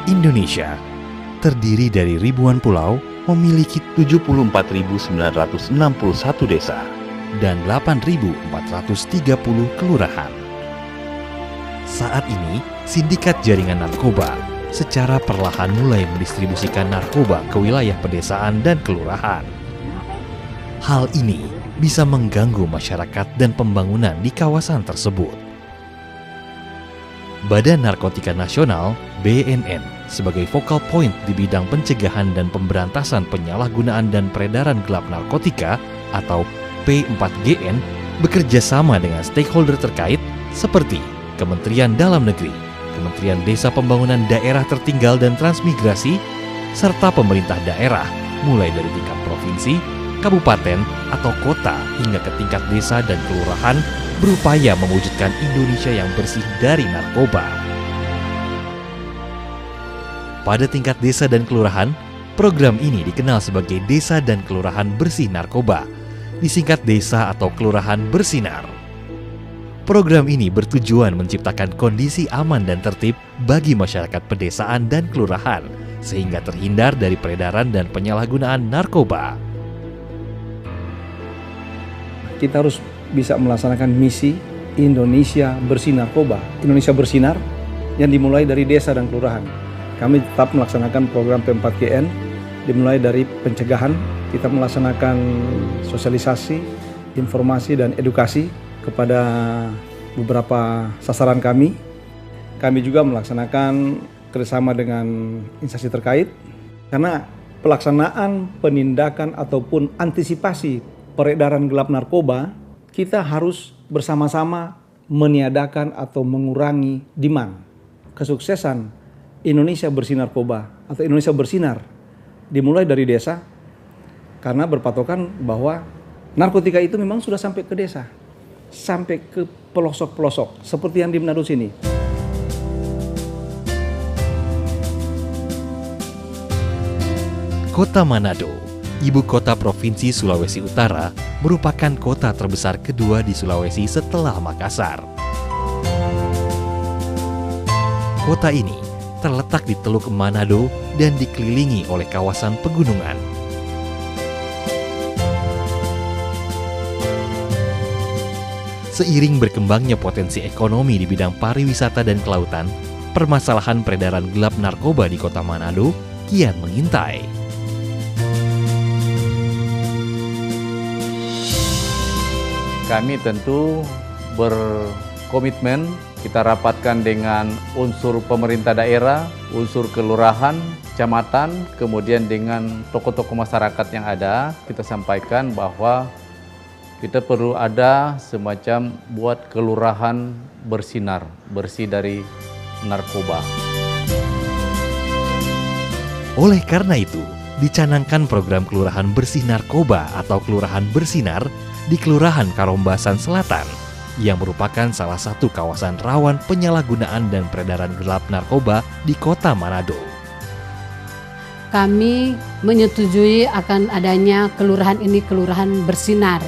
Indonesia terdiri dari ribuan pulau, memiliki 74.961 desa dan 8.430 kelurahan. Saat ini, sindikat jaringan narkoba secara perlahan mulai mendistribusikan narkoba ke wilayah pedesaan dan kelurahan. Hal ini bisa mengganggu masyarakat dan pembangunan di kawasan tersebut. Badan Narkotika Nasional (BNN) sebagai focal point di bidang pencegahan dan pemberantasan penyalahgunaan dan peredaran gelap narkotika atau P4GN bekerja sama dengan stakeholder terkait seperti Kementerian Dalam Negeri, Kementerian Desa Pembangunan Daerah Tertinggal dan Transmigrasi, serta pemerintah daerah mulai dari tingkat provinsi, kabupaten, atau kota hingga ke tingkat desa dan kelurahan berupaya mewujudkan Indonesia yang bersih dari narkoba. Pada tingkat desa dan kelurahan, program ini dikenal sebagai Desa dan Kelurahan Bersih Narkoba, disingkat Desa atau Kelurahan Bersinar. Program ini bertujuan menciptakan kondisi aman dan tertib bagi masyarakat pedesaan dan kelurahan, sehingga terhindar dari peredaran dan penyalahgunaan narkoba. Kita harus bisa melaksanakan misi Indonesia Bersih Narkoba, Indonesia Bersinar, yang dimulai dari desa dan kelurahan. Kami tetap melaksanakan program P4GN, dimulai dari pencegahan, kita melaksanakan sosialisasi, informasi, dan edukasi kepada beberapa sasaran kami. Kami juga melaksanakan kerjasama dengan instansi terkait, karena pelaksanaan penindakan ataupun antisipasi peredaran gelap narkoba, kita harus bersama-sama meniadakan atau mengurangi demand. Kesuksesan Indonesia Bersih Narkoba atau Indonesia Bersinar dimulai dari desa, karena berpatokan bahwa narkotika itu memang sudah sampai ke desa, sampai ke pelosok-pelosok, seperti yang di Manado sini. Kota Manado, ibu kota Provinsi Sulawesi Utara, merupakan kota terbesar kedua di Sulawesi setelah Makassar. Kota ini terletak di Teluk Manado dan dikelilingi oleh kawasan pegunungan. Seiring berkembangnya potensi ekonomi di bidang pariwisata dan kelautan, permasalahan peredaran gelap narkoba di Kota Manado kian mengintai. Kami tentu berkomitmen, kita rapatkan dengan unsur pemerintah daerah, unsur kelurahan, kecamatan, kemudian dengan tokoh-tokoh masyarakat yang ada, kita sampaikan bahwa kita perlu ada semacam buat kelurahan bersinar, bersih dari narkoba. Oleh karena itu, dicanangkan program Kelurahan Bersih Narkoba atau Kelurahan Bersinar di Kelurahan Karombasan Selatan, yang merupakan salah satu kawasan rawan penyalahgunaan dan peredaran gelap narkoba di Kota Manado. Kami menyetujui akan adanya kelurahan ini Kelurahan Bersinar,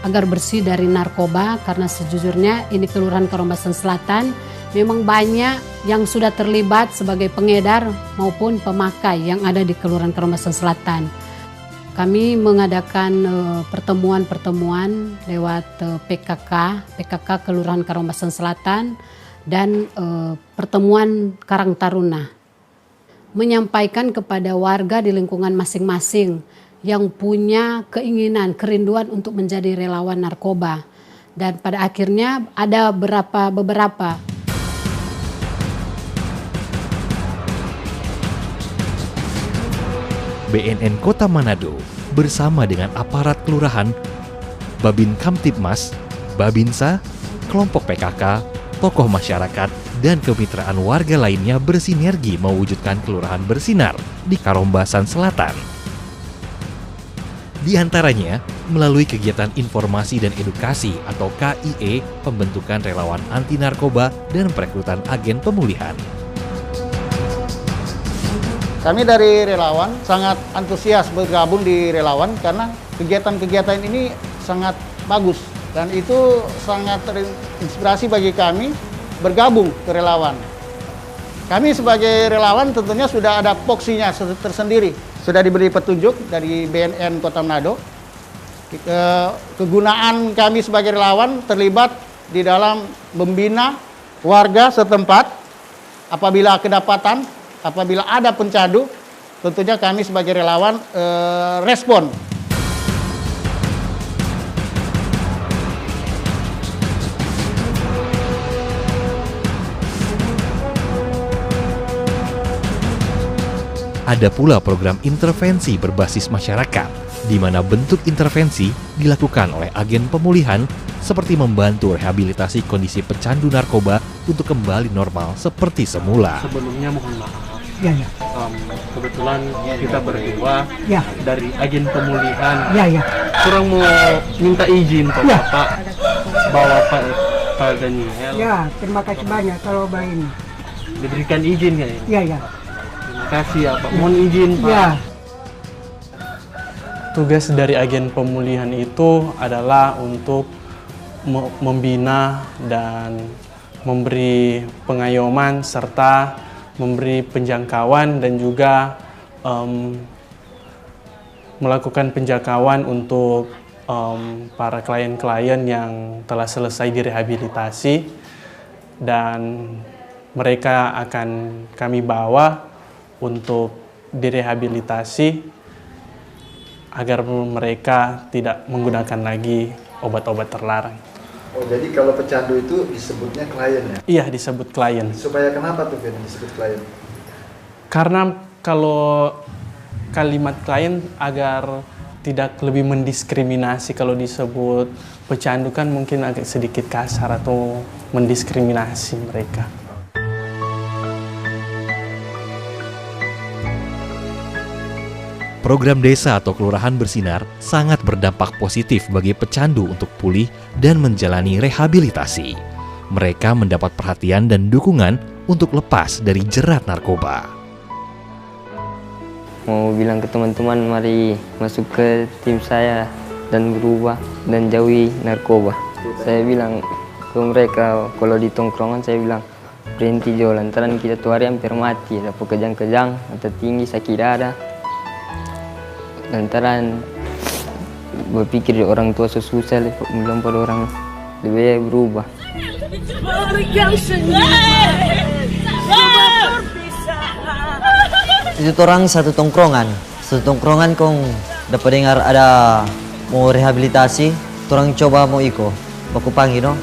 agar bersih dari narkoba, karena sejujurnya ini Kelurahan Karombasan Selatan memang banyak yang sudah terlibat sebagai pengedar maupun pemakai yang ada di Kelurahan Karombasan Selatan. Kami mengadakan pertemuan-pertemuan lewat PKK Kelurahan Karombasan Selatan dan pertemuan Karang Taruna, menyampaikan kepada warga di lingkungan masing-masing yang punya keinginan, kerinduan untuk menjadi relawan narkoba. Dan pada akhirnya ada beberapa BNN Kota Manado bersama dengan aparat kelurahan, Babin Kamtibmas, Babinsa, kelompok PKK, tokoh masyarakat, dan kemitraan warga lainnya bersinergi mewujudkan Kelurahan Bersinar di Karombasan Selatan. Di antaranya melalui kegiatan informasi dan edukasi atau KIE, pembentukan relawan anti narkoba dan perekrutan agen pemulihan. Kami dari relawan sangat antusias bergabung di relawan karena kegiatan-kegiatan ini sangat bagus dan itu sangat terinspirasi bagi kami bergabung ke relawan. Kami sebagai relawan tentunya sudah ada poksinya tersendiri. Sudah diberi petunjuk dari BNN Kota Manado. Kegunaan kami sebagai relawan terlibat di dalam membina warga setempat apabila kedapatan, apabila ada pencandu, tentunya kami sebagai relawan respon. Ada pula program intervensi berbasis masyarakat, di mana bentuk intervensi dilakukan oleh agen pemulihan seperti membantu rehabilitasi kondisi pecandu narkoba untuk kembali normal seperti semula. Sebelumnya mohon maaf. Ya, ya. Kebetulan kita berdua Ya. dari agen pemulihan. Ya, ya. Kurang mau minta izin Pak Ya. Bapak bawa Pak Daniel. Ya, terima kasih banyak kalau ini. Diberikan izin ya. Ya, ya. Terima kasih ya Pak. Mohon izin Pak. Ya. Tugas dari agen pemulihan itu adalah untuk membina dan memberi pengayoman serta memberi penjangkauan dan juga melakukan penjangkauan untuk para klien-klien yang telah selesai direhabilitasi, dan mereka akan kami bawa untuk direhabilitasi agar mereka tidak menggunakan lagi obat-obat terlarang. Oh, jadi kalau pecandu itu disebutnya klien ya? Iya, disebut klien. Supaya kenapa tuh Vin disebut klien? Karena kalau kalimat klien agar tidak lebih mendiskriminasi, kalau disebut pecandu kan mungkin agak sedikit kasar atau mendiskriminasi mereka. Program desa atau kelurahan bersinar sangat berdampak positif bagi pecandu untuk pulih dan menjalani rehabilitasi. Mereka mendapat perhatian dan dukungan untuk lepas dari jerat narkoba. Mau bilang ke teman-teman, mari masuk ke tim saya dan berubah dan jauhi narkoba. Saya bilang ke mereka, kalau di tongkrongan saya bilang, berhenti Jo, lantaran kita tuh hari hampir mati, ada kejang-kejang, atau tinggi, sakit dada. Lantaran berpikir orang tua susah, belum pada orang lebih baik berubah. Itu orang satu tongkrongan kong dapat dengar ada mau rehabilitasi, orang coba mau iko, baku panggil no,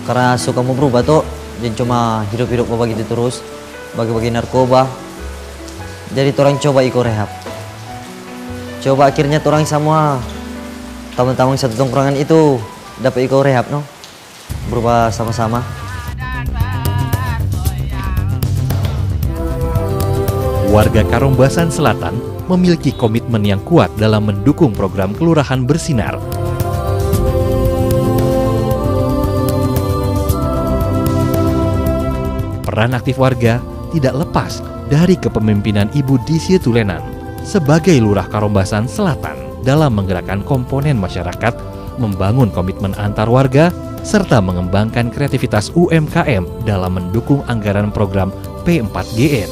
karena suka mau berubah tuh, jangan cuma hidup-hidup mau begitu terus, bagi-bagi narkoba, jadi orang coba iko rehab. Coba akhirnya orang semua teman-teman satu tongkrongan itu dapat ikut rehab no, berubah sama-sama. Warga Karombasan Selatan memiliki komitmen yang kuat dalam mendukung program Kelurahan Bersinar. Peran aktif warga tidak lepas dari kepemimpinan Ibu Disye Tulenan sebagai Lurah Karombasan Selatan dalam menggerakkan komponen masyarakat, membangun komitmen antar warga, serta mengembangkan kreativitas UMKM dalam mendukung anggaran program P4GN.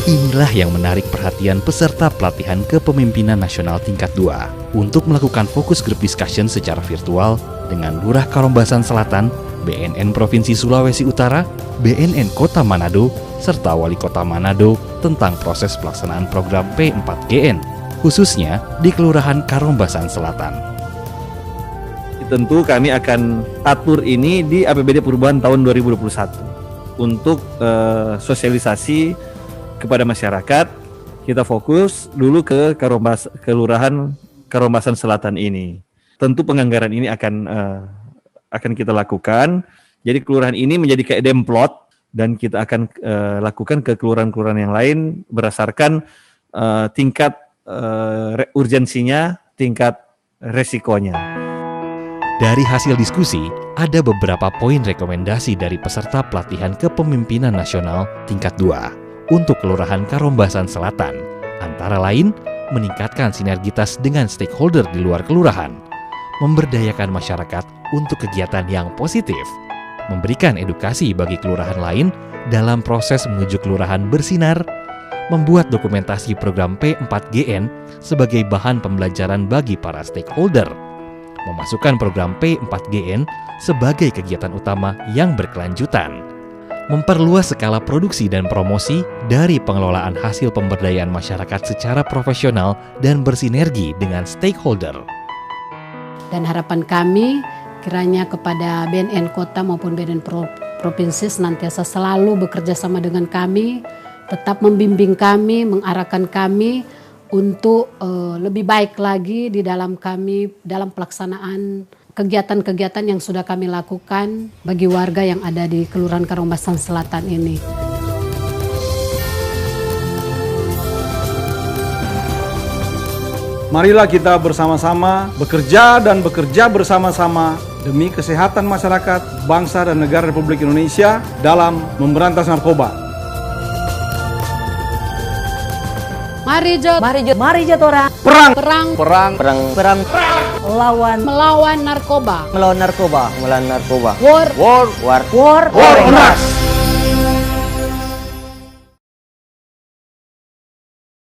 Inilah yang menarik perhatian peserta pelatihan kepemimpinan nasional tingkat 2 untuk melakukan fokus group discussion secara virtual dengan Lurah Karombasan Selatan, BNN Provinsi Sulawesi Utara, BNN Kota Manado, serta Wali Kota Manado tentang proses pelaksanaan program P4GN, khususnya di Kelurahan Karombasan Selatan. Tentu kami akan atur ini di APBD Perubahan tahun 2021 untuk sosialisasi kepada masyarakat. Kita fokus dulu ke Kelurahan Karombasan Selatan ini. Tentu penganggaran ini akan kita lakukan. Jadi kelurahan ini menjadi kayak demplot dan kita akan lakukan ke kelurahan-kelurahan yang lain berdasarkan tingkat urgensinya, tingkat resikonya. Dari hasil diskusi, ada beberapa poin rekomendasi dari peserta pelatihan kepemimpinan nasional tingkat 2 untuk Kelurahan Karombasan Selatan, antara lain meningkatkan sinergitas dengan stakeholder di luar kelurahan, memberdayakan masyarakat untuk kegiatan yang positif, memberikan edukasi bagi kelurahan lain dalam proses menuju kelurahan bersinar, membuat dokumentasi program P4GN sebagai bahan pembelajaran bagi para stakeholder, memasukkan program P4GN sebagai kegiatan utama yang berkelanjutan, memperluas skala produksi dan promosi dari pengelolaan hasil pemberdayaan masyarakat secara profesional dan bersinergi dengan stakeholder. Dan harapan kami kiranya kepada BNN Kota maupun BNN Provinsi senantiasa selalu bekerja sama dengan kami, tetap membimbing kami, mengarahkan kami untuk lebih baik lagi di dalam pelaksanaan kegiatan-kegiatan yang sudah kami lakukan bagi warga yang ada di Kelurahan Karombasan Selatan ini. Marilah kita bersama-sama bekerja bersama-sama demi kesehatan masyarakat, bangsa dan negara Republik Indonesia dalam memberantas narkoba. Mari Jot orang Perang melawan narkoba. Melawan narkoba. War on drugs.